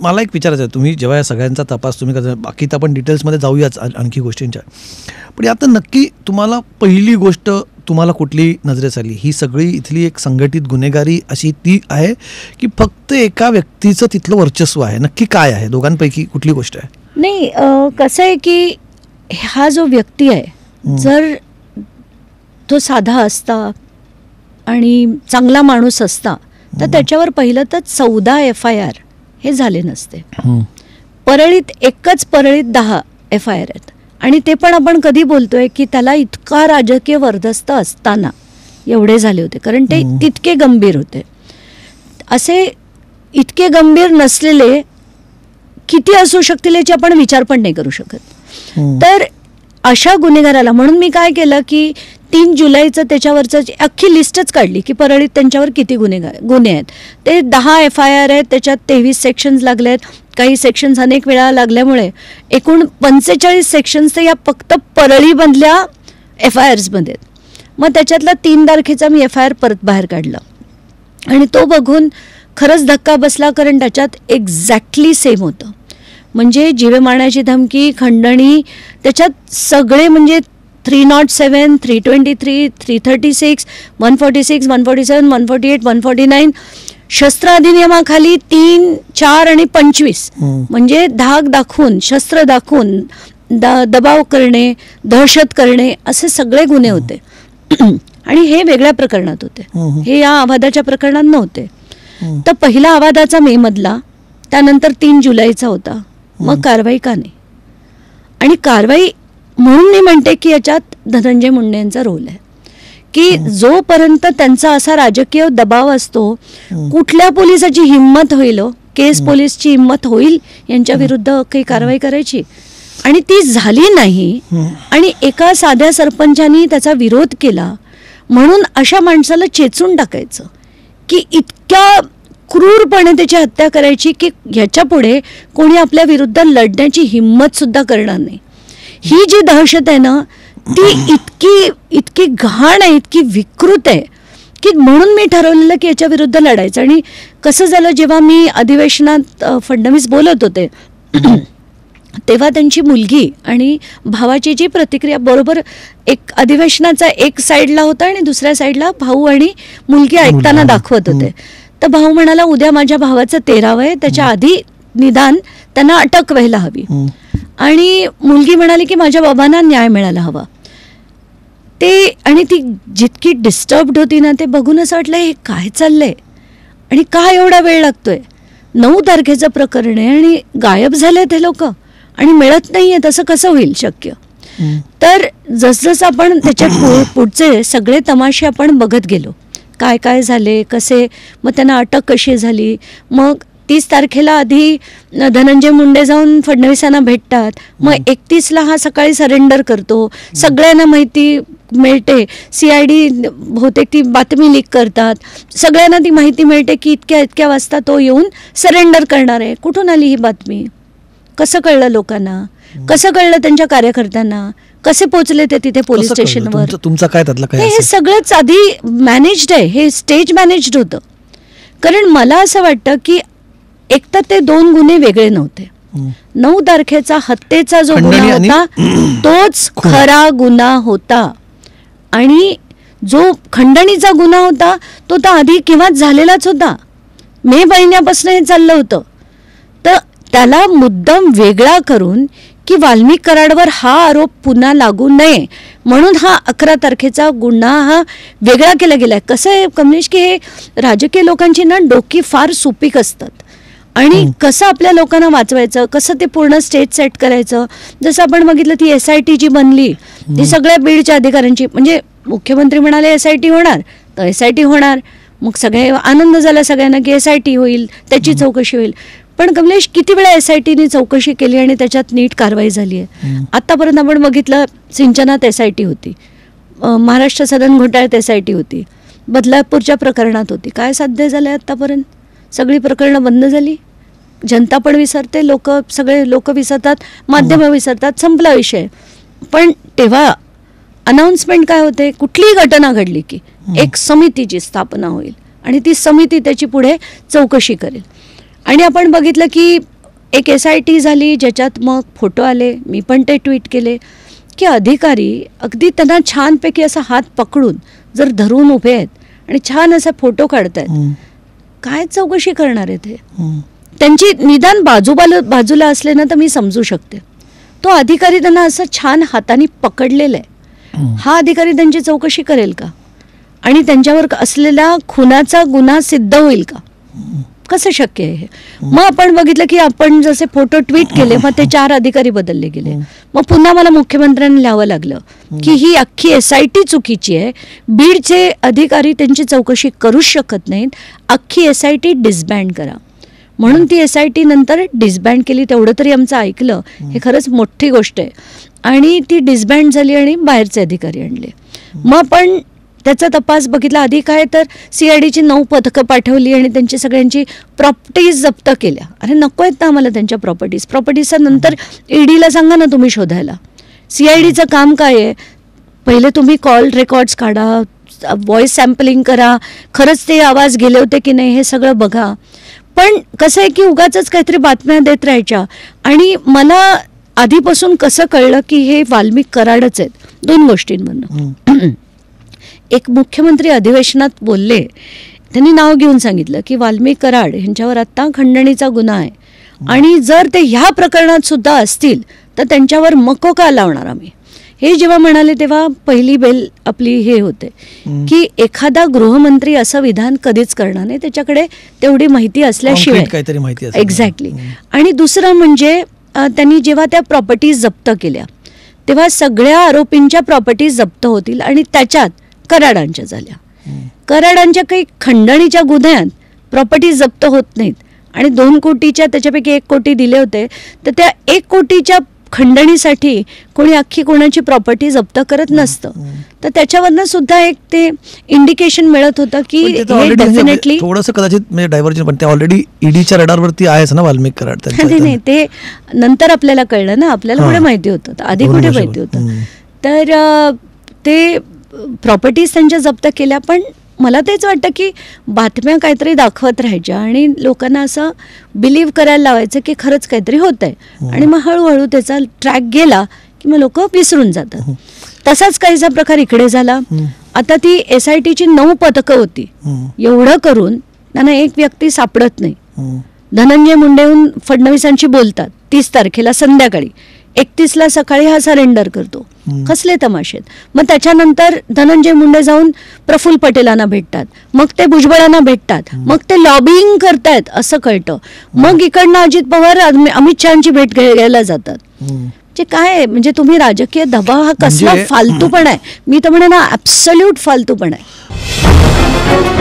मला एक विचारायचं आहे, तुम्ही जेव्हा या सगळ्यांचा तपास तुम्ही करता, बाकी तर आपण डिटेल्समध्ये जाऊयाच आणखी गोष्टींच्या, पण आता नक्की तुम्हाला पहिली गोष्ट तुम्हाला कुठली नजरेस आली? ही सगळी इथली एक संघटित गुन्हेगारी अशी ती आहे की फक्त एका व्यक्तीचं तिथलं वर्चस्व आहे? नक्की काय आहे? दोघांपैकी कुठली गोष्ट आहे? नाही, कसं आहे की हा जो व्यक्ती आहे, जर तो साधा असता आणि चांगला माणूस असता तर त्याच्यावर पहिलं तर 14 FIR हे झाले नसते. परळीत एकच परळीत 10 FIR आहेत आणि ते पण आपण कधी बोलतोय की त्याला इतका राजकीय वर्दस्त असताना एवढे झाले होते, कारण ते तितके गंभीर होते. असे इतके गंभीर नसलेले किती असू शकतील याची आपण विचार पण नाही करू शकत. तर अशा गुन्हेगाराला, म्हणून मी काय केलं की 3 जुलैचं त्याच्यावरचं अख्खी लिस्टच काढली की परळीत त्यांच्यावर किती गुन्हे आहेत. ते 10 FIR आहेत, त्याच्यात 23 सेक्शन्स लागले आहेत, काही सेक्शन्स अनेक वेळा लागल्यामुळे एकूण 45 सेक्शन्स तर या फक्त परळीमधल्या FIRsमध्ये आहेत. मग त्याच्यातला 3 तारखेचा मी FIR परत बाहेर काढला आणि तो बघून खरंच धक्का बसला, कारण त्याच्यात एक्झॅक्टली सेम होतं. म्हणजे जीवे मारण्याची धमकी, खंडणी, त्याच्यात सगळे म्हणजे 307, 323, 336, 146, 147, 148, 149 शस्त्र अधिनियमाखाली 3, 4 आणि 25 म्हणजे धाक दाखवून, शस्त्र दाखवून दबाव करणे, दहशत करणे असे सगळे गुन्हे होते. आणि हे वेगळ्या प्रकरणात होते, हे या अवादाच्या प्रकरणात नव्हते. तर पहिला अवादाचा मे मधला, त्यानंतर 3 जुलैचा होता. मग कारवाई का नाही? आणि कारवाई म्हणून मी म्हणते की याच्यात धनंजय मुंडे यांचा रोल आहे की जोपर्यंत त्यांचा असा राजकीय दबाव असतो, कुठल्या पोलिसाची हिंमत होईल, केस पोलीसची हिंमत होईल यांच्या विरुद्ध काही कारवाई करायची? आणि ती झाली नाही. आणि एका साध्या सरपंचानी त्याचा विरोध केला म्हणून अशा माणसाला चेचून टाकायचं की इतक्या क्रूरपणे त्याची हत्या करायची की ह्याच्या पुढे कोणी आपल्या विरुद्ध लढण्याची हिंमत सुद्धा करणार नाही. ही जी दहशत आहे ना, ती इतकी घाण आहे, इतकी विकृत आहे की म्हणून मी ठरवलेलं की याच्या विरुद्ध लढायचं. आणि कसं झालं, जेव्हा मी अधिवेशनात फडणवीस बोलत होते तेव्हा त्यांची मुलगी आणि भावाची जी प्रतिक्रिया, बरोबर एक अधिवेशनाचा एक साईडला होता आणि दुसऱ्या साईडला भाऊ आणि मुलगी ऐकताना दाखवत होते. तर भाऊ म्हणाला, उद्या माझ्या भावाचं 13वं आहे, त्याच्या आधी निदान त्यांना अटक व्हायला हवी. आणि मुलगी म्हणाली की माझ्या बाबांना न्याय मिळायला हवा. ते आणि ती जितकी डिस्टर्ब्ड होती ना, ते बघून असं वाटलं हे काय चाललंय आणि का एवढा वेळ लागतोय? 9 तारखेचं प्रकरण आहे आणि गायब झाले ते लोक आणि मिळत नाहीये, तसं कसं होईल शक्य? तर जसजसं आपण त्याच्या पुढचे सगळे तमाशे आपण बघत गेलो, काय काय झाले, कसे, मग त्यांना अटक कशी झाली. मग 30 तारखेला आधी धनंजय मुंडे जाऊन फडणवीसांना भेटतात, मग 31ला हा सकाळी सरेंडर करतो, सगळ्यांना माहिती मिळते, CID बहुतेक ती बातमी लीक करतात, सगळ्यांना ती माहिती मिळते की इतक्या वाजता तो येऊन सरेंडर करणार आहे. कुठून आली ही बातमी? कसं कळलं लोकांना? कसं कळलं त्यांच्या कार्यकर्त्यांना? कसे पोहोचले ते तिथे पोलीस स्टेशनवर? तुमचा काय त्यातलं काय? हे सगळंच आधी मॅनेज्ड आहे, हे स्टेज मॅनेज्ड होतं. कारण मला असं वाटतं की एक तर ते 2 गुन्हे वेगळे नव्हते. 9 तारखेचा हत्येचा जो गुन्हा होता तोच खरा गुन्हा होता आणि जो खंडणीचा गुन्हा होता तो तर आधी केव्हाच झालेलाच होता. मे महिन्यापासून हे चाललं होतं. तर त्याला मुद्दाम वेगळा करून की वाल्मिक कराडवर हा आरोप पुन्हा लागू नये म्हणून हा 11 तारखेचा गुन्हा हा वेगळा केला गेलाय. कसं आहे कमलेश की हे राजकीय लोकांची ना डोकी फार सुपीक असतात आणि कसं आपल्या लोकांना वाचवायचं, कसं ते पूर्ण स्टेज सेट करायचं. जसं आपण बघितलं ती SIT जी बनली ती सगळ्या बीडच्या अधिकाऱ्यांची, म्हणजे मुख्यमंत्री म्हणाले SIT होणार तर SIT होणार. मग सगळे आनंद झाला सगळ्यांना की SIT होईल, त्याची चौकशी होईल. पण कमलेश किती वेळा SITने चौकशी केली आणि त्याच्यात नीट कारवाई झाली आहे? आतापर्यंत आपण बघितलं सिंचनात SIT होती, महाराष्ट्र सदन घोटाळ्यात SIT होती, बदलापूरच्या प्रकरणात होती. काय साध्य झालं आतापर्यंत? सगळी प्रकरणं बंद झाली. जनता पण विसरते, सगळे लोक विसरतात, माध्यमं विसरतात, संपला विषय. पण तेव्हा अनाउन्समेंट काय होते, कुठलीही घटना घडली की एक समितीची स्थापना होईल आणि ती समिती त्याची पुढे चौकशी करेल. आणि आपण बघितलं की एक SIT झाली, ज्याच्यात मग फोटो आले, मी पण ते ट्विट केले की अधिकारी अगदी त्यांना छानपैकी असा हात पकडून जर धरून उभे आहेत आणि छान असा फोटो काढतायत, काय चौकशी करणार आहे ते? त्यांची निदान बाजूला असले ना तर मी समजू शकते. तो अधिकारी त्यांना असं छान हाताने पकडलेलं आहे, हा अधिकारी त्यांची चौकशी करेल का? आणि त्यांच्यावर असलेला खुनाचा गुन्हा सिद्ध होईल का? कसं शक्य आहे हे? मग आपण बघितलं की आपण जसे फोटो ट्विट केले, मग ते 4 अधिकारी बदलले गेले. मग पुन्हा मला मुख्यमंत्र्यांना लिहावं लागलं की ही अख्खी SIT चुकीची आहे, बीडचे अधिकारी त्यांची चौकशी करूच शकत नाहीत, अख्खी SIT डिसबँड करा. म्हणून ती SIT नंतर डिसबँड केली. तेवढं तरी आमचं ऐकलं, हे खरंच मोठी गोष्ट आहे. आणि ती डिसबँड झाली आणि बाहेरचे अधिकारी आणले. मग पण त्याचा तपास बघितला. आधी काय तर CIDची 9 पथकं पाठवली आणि त्यांची सगळ्यांची प्रॉपर्टीज जप्त केल्या. अरे नको आहेत ना आम्हाला त्यांच्या प्रॉपर्टीजचा नंतर EDला सांगा ना तुम्ही शोधायला. CIDचं काम काय आहे? पहिले तुम्ही कॉल रेकॉर्ड्स काढा, व्हॉइस सॅम्पलिंग करा, खरंच ते आवाज गेले होते की नाही हे सगळं बघा. पण कसं आहे की उगाचच काहीतरी बातम्या देत राहायच्या. आणि मला आधीपासून कसं कळलं की हे वाल्मिक कराडच आहेत 2 गोष्टींमधनं. एक मुख्यमंत्री अधिवेशनात बोलले, त्यांनी नाव घेऊन सांगितलं की वाल्मिक कराड यांच्यावर आत्ता खंडणीचा गुन्हा आहे आणि जर ते ह्या प्रकरणात सुद्धा असतील तर त्यांच्यावर मको का लावणार आम्ही. हे जेव्हा म्हणाले तेव्हा पहिली बेल आपली हे होते की एखादा गृहमंत्री असं विधान कधीच करणार नाही, त्याच्याकडे तेवढी माहिती असल्याशिवाय. काहीतरी माहिती एक्झॅक्टली. आणि दुसरं म्हणजे त्यांनी जेव्हा त्या प्रॉपर्टीज जप्त केल्या तेव्हा सगळ्या आरोपींच्या प्रॉपर्टीज जप्त होतील आणि त्याच्यात कराडांच्या झाल्या. कराडांच्या काही खंडणीच्या गुन्ह्यात प्रॉपर्टी जप्त होत नाहीत आणि 2 कोटीच्या त्याच्यापैकी 1 कोटी दिले होते, तर त्या 1 कोटीच्या खंडणीसाठी कोणी अख्खी कोणाची प्रॉपर्टी जप्त करत नसतं. तर त्याच्यावरनं सुद्धा एक ते इंडिकेशन मिळत होतं की डेफिनेटली थोडंसं कदाचित म्हणजे डायव्हर्जन, पण ते ऑलरेडी EDच्या रडारवरती आहेच ना वाल्मिक कराड. नाही, ते नंतर आपल्याला कळलं ना, आपल्याला कुठे माहिती होतं, आधी कुठे माहिती होतं. तर ते प्रॉपर्टीज त्यांच्या जप्त केल्या. पण मला तेच वाटतं की बातम्या काहीतरी दाखवत राहायच्या आणि लोकांना असं बिलीव्ह करायला लावायचं की खरंच काहीतरी होत आहे. आणि मग हळूहळू त्याचा ट्रॅक गेला की मग लोक विसरून जातात. तसाच काहीसा प्रकार इकडे झाला. आता ती SITची 9 पथकं होती, एवढं करून त्यांना एक व्यक्ती सापडत नाही. धनंजय मुंडेहून फडणवीसांशी बोलतात 30 तारखेला संध्याकाळी, 31ला सकाळी हा सरेंडर करतो. कसले तमाशेत. मग त्याच्यानंतर धनंजय मुंडे जाऊन प्रफुल्ल पटेलांना भेटतात, मग ते भुजबळांना भेटतात, मग ते लॉबिंग करतायत असं कळतं. मग इकडनं अजित पवार अमित शहाची भेट घ्यायला जातात. म्हणजे काय म्हणजे तुम्ही राजकीय दबाव हा कसला फालतूपणा आहे. मी तर म्हणे ना ॲब्सोल्यूट फालतूपणा आहे.